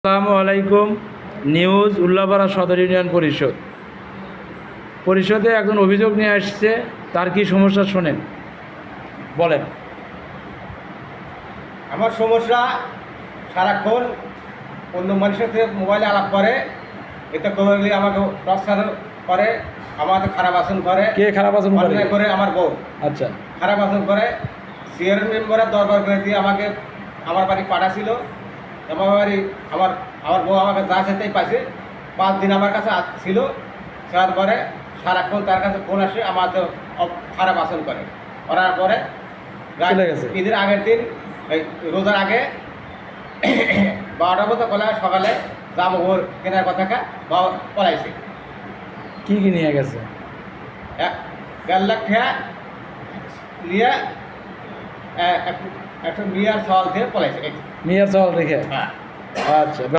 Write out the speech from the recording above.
আসসালামু আলাইকুম। নিউজ উল্লাপাড়া সদর ইউনিয়ন পরিষদে একজন অভিযোগ নিয়ে আসছে। তার কি সমস্যা শোনেন, বলেন। আমার সমস্যা, সারাক্ষণ অন্য মানুষের সাথে মোবাইলে আলাপ করে, এতে করলে আমাকে টর্চার করে, আমাকে খারাপ আচরণ করে। কে খারাপ আচরণ করে? অন্যায় করে আমার বউ। আচ্ছা, খারাপ আচরণ করে। সিআর মেম্বারের দরবার করে দিয়ে আমাকে আমার বাড়ি পাঠাছিল। আমার বাড়ি আমার বউ আমাকে যা সেটাই পাইছে। 5 দিন আমার কাছে ছিল। তারপরে সারাক্ষণ তার কাছে ফোন আসে, আমাকে খারাপ আচরণ করে। করার পরে চলে গেছে। ঈদের আগের দিন, এই রোজার আগে 12টার মতো সকালে জাম ওর কেনার কথা পলাইছে। কি কি নিয়ে গেছে? 1.5 লাখ টাকা নিয়ে একটা মিয়ার সওয়াল দিয়ে পলাইছে। মিয়ার চাওয়াল রেখে? হ্যাঁ। আচ্ছা।